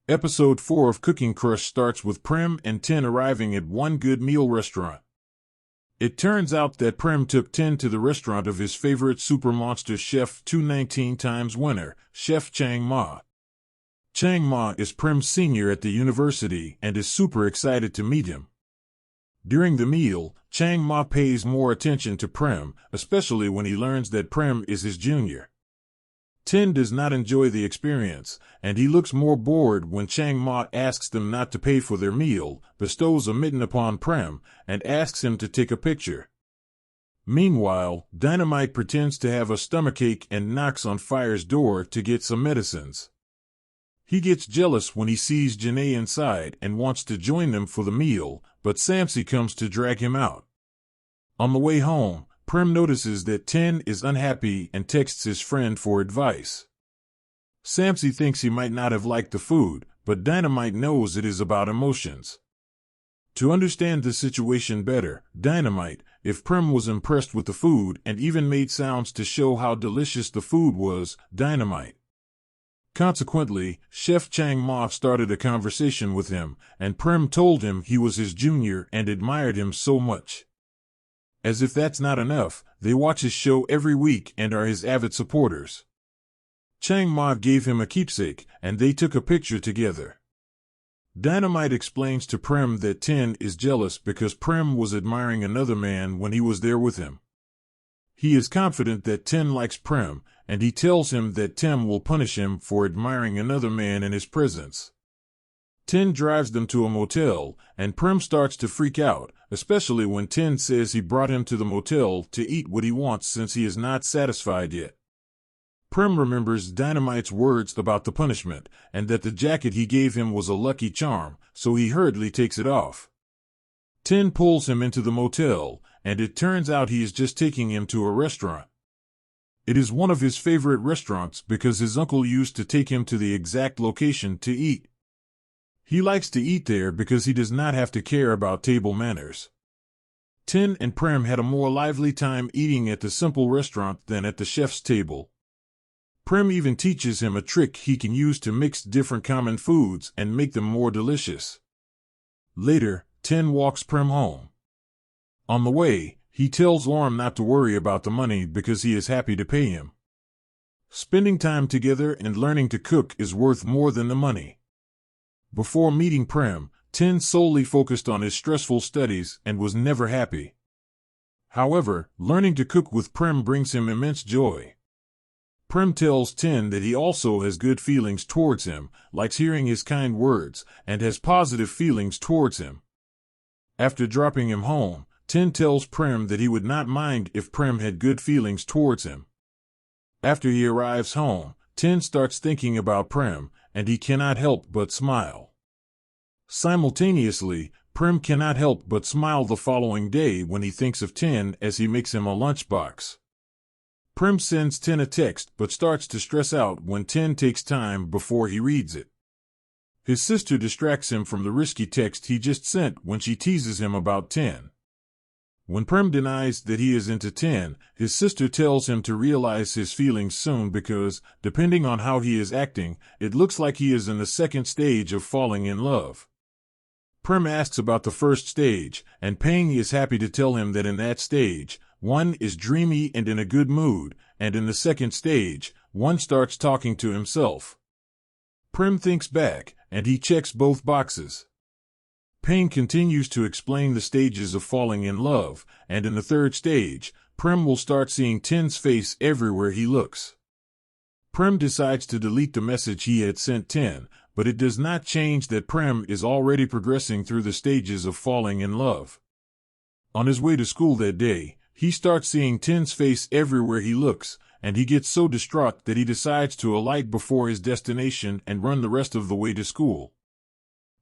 Episode 4 of Cooking Crush starts with Prem and Tin arriving at one good meal restaurant. It turns out that Prem took Tin to the restaurant of his favorite super monster chef, 219 times winner, Chef Chang Ma. Chang Ma is Prem's senior at the university and is super excited to meet him. During the meal, Chang Ma pays more attention to Prem, especially when he learns that Prem is his junior. Tin does not enjoy the experience, and he looks more bored when Chang Ma asks them not to pay for their meal, bestows a mitten upon Prem, and asks him to take a picture. Meanwhile, Dynamite pretends to have a stomachache and knocks on Fire's door to get some medicines. He gets jealous when he sees Janae inside and wants to join them for the meal, but Samsi comes to drag him out. On the way home, Prem notices that Tin is unhappy and texts his friend for advice. Samsi thinks he might not have liked the food, but Dynamite knows it is about emotions. To understand the situation better, Dynamite, if Prem was impressed with the food and even made sounds to show how delicious the food was, Dynamite. Consequently, Chef Chang Ma started a conversation with him, and Prem told him he was his junior and admired him so much. As if that's not enough, they watch his show every week and are his avid supporters. Chang Ma gave him a keepsake, and they took a picture together. Dynamite explains to Prem that Tin is jealous because Prem was admiring another man when he was there with him. He is confident that Tin likes Prem, and he tells him that Tin will punish him for admiring another man in his presence. Tin drives them to a motel, and Prem starts to freak out, especially when Tin says he brought him to the motel to eat what he wants since he is not satisfied yet. Prem remembers Dynamite's words about the punishment, and that the jacket he gave him was a lucky charm, so he hurriedly takes it off. Tin pulls him into the motel, and it turns out he is just taking him to a restaurant. It is one of his favorite restaurants because his uncle used to take him to the exact location to eat. He likes to eat there because he does not have to care about table manners. Tin and Prem had a more lively time eating at the simple restaurant than at the chef's table. Prem even teaches him a trick he can use to mix different common foods and make them more delicious. Later, Tin walks Prem home. On the way, he tells Orm not to worry about the money because he is happy to pay him. Spending time together and learning to cook is worth more than the money. Before meeting Prem, Tin solely focused on his stressful studies and was never happy. However, learning to cook with Prem brings him immense joy. Prem tells Tin that he also has good feelings towards him, likes hearing his kind words, and has positive feelings towards him. After dropping him home, Tin tells Prem that he would not mind if Prem had good feelings towards him. After he arrives home, Tin starts thinking about Prem, and he cannot help but smile. Simultaneously, Prem cannot help but smile the following day when he thinks of Tin as he makes him a lunchbox. Prem sends Tin a text but starts to stress out when Tin takes time before he reads it. His sister distracts him from the risky text he just sent when she teases him about Tin. When Prem denies that he is into Tin, his sister tells him to realize his feelings soon because, depending on how he is acting, it looks like he is in the second stage of falling in love. Prem asks about the first stage, and Pang is happy to tell him that in that stage, one is dreamy and in a good mood, and in the second stage, one starts talking to himself. Prem thinks back, and he checks both boxes. Pang continues to explain the stages of falling in love, and in the third stage, Prem will start seeing Tin's face everywhere he looks. Prem decides to delete the message he had sent Tin, but it does not change that Prem is already progressing through the stages of falling in love. On his way to school that day, he starts seeing Tin's face everywhere he looks, and he gets so distraught that he decides to alight before his destination and run the rest of the way to school.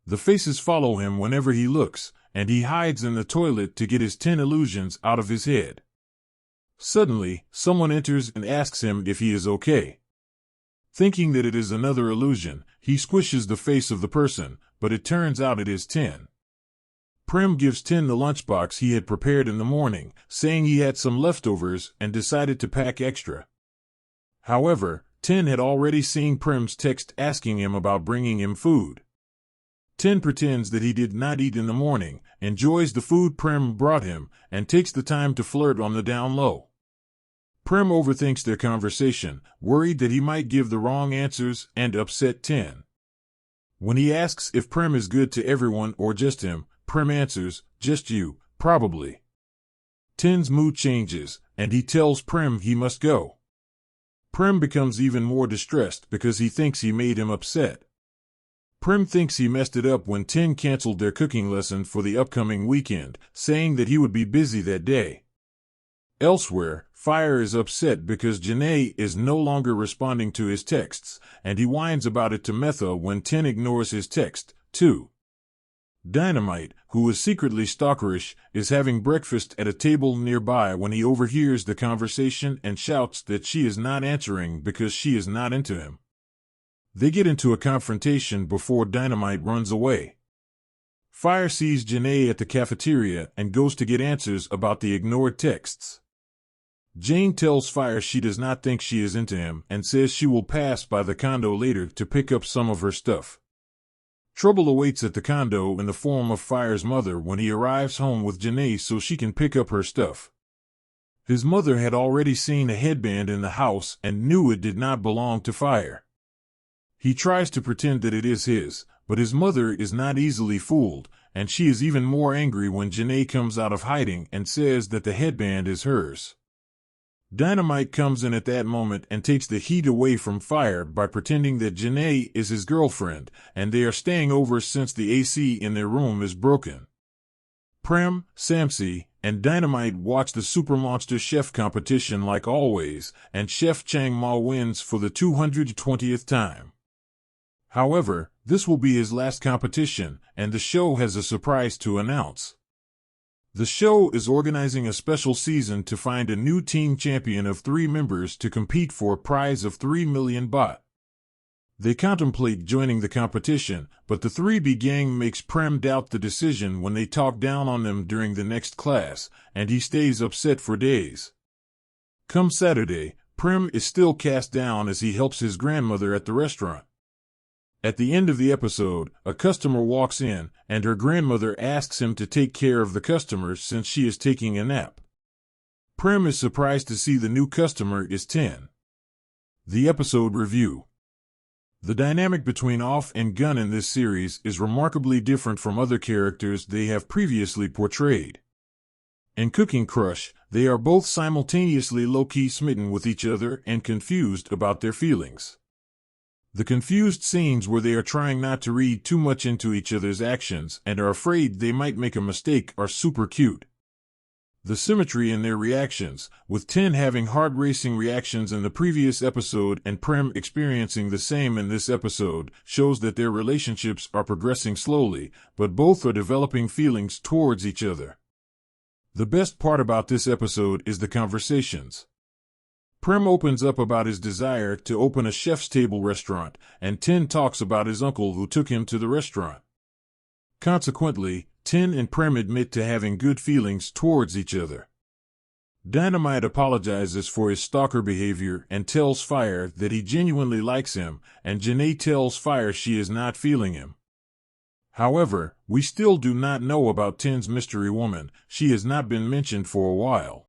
The faces follow him whenever he looks, and he hides in the toilet to get his Tin illusions out of his head. Suddenly, someone enters and asks him if he is okay. Thinking that it is another illusion, he squishes the face of the person, but it turns out it is Tin. Prem gives Tin the lunchbox he had prepared in the morning, saying he had some leftovers and decided to pack extra. However, Tin had already seen Prim's text asking him about bringing him food. Tin pretends that he did not eat in the morning, enjoys the food Prim brought him, and takes the time to flirt on the down low. Prim overthinks their conversation, worried that he might give the wrong answers and upset Tin. When he asks if Prim is good to everyone or just him, Prim answers, "Just you, probably." Tin's mood changes, and he tells Prim he must go. Prim becomes even more distressed because he thinks he made him upset. Prim thinks he messed it up when Tin canceled their cooking lesson for the upcoming weekend, saying that he would be busy that day. Elsewhere, Fire is upset because Janae is no longer responding to his texts, and he whines about it to Metha when Tin ignores his text, too. Dynamite, who is secretly stalkerish, is having breakfast at a table nearby when he overhears the conversation and shouts that she is not answering because she is not into him. They get into a confrontation before Dynamite runs away. Fire sees Janae at the cafeteria and goes to get answers about the ignored texts. Jane tells Fire she does not think she is into him and says she will pass by the condo later to pick up some of her stuff. Trouble awaits at the condo in the form of Fire's mother when he arrives home with Janae so she can pick up her stuff. His mother had already seen a headband in the house and knew it did not belong to Fire. He tries to pretend that it is his, but his mother is not easily fooled, and she is even more angry when Janae comes out of hiding and says that the headband is hers. Dynamite comes in at that moment and takes the heat away from Fire by pretending that Janae is his girlfriend, and they are staying over since the AC in their room is broken. Prim, Samsi, and Dynamite watch the Super Monster Chef competition like always, and Chef Chang Ma wins for the 220th time. However, this will be his last competition, and the show has a surprise to announce. The show is organizing a special season to find a new team champion of 3 members to compete for a prize of 3 million baht. They contemplate joining the competition, but the 3B gang makes Prem doubt the decision when they talk down on them during the next class, and he stays upset for days. Come Saturday, Prem is still cast down as he helps his grandmother at the restaurant. At the end of the episode, a customer walks in, and her grandmother asks him to take care of the customer since she is taking a nap. Prem is surprised to see the new customer is Tin. The episode review. The dynamic between Off and Gun in this series is remarkably different from other characters they have previously portrayed. In Cooking Crush, they are both simultaneously low-key smitten with each other and confused about their feelings. The confused scenes where they are trying not to read too much into each other's actions and are afraid they might make a mistake are super cute. The symmetry in their reactions, with Tin having hard-racing reactions in the previous episode and Prem experiencing the same in this episode, shows that their relationships are progressing slowly, but both are developing feelings towards each other. The best part about this episode is the conversations. Prem opens up about his desire to open a chef's table restaurant, and Tin talks about his uncle who took him to the restaurant. Consequently, Tin and Prem admit to having good feelings towards each other. Dynamite apologizes for his stalker behavior and tells Fire that he genuinely likes him, and Janae tells Fire she is not feeling him. However, we still do not know about Tin's mystery woman. She has not been mentioned for a while.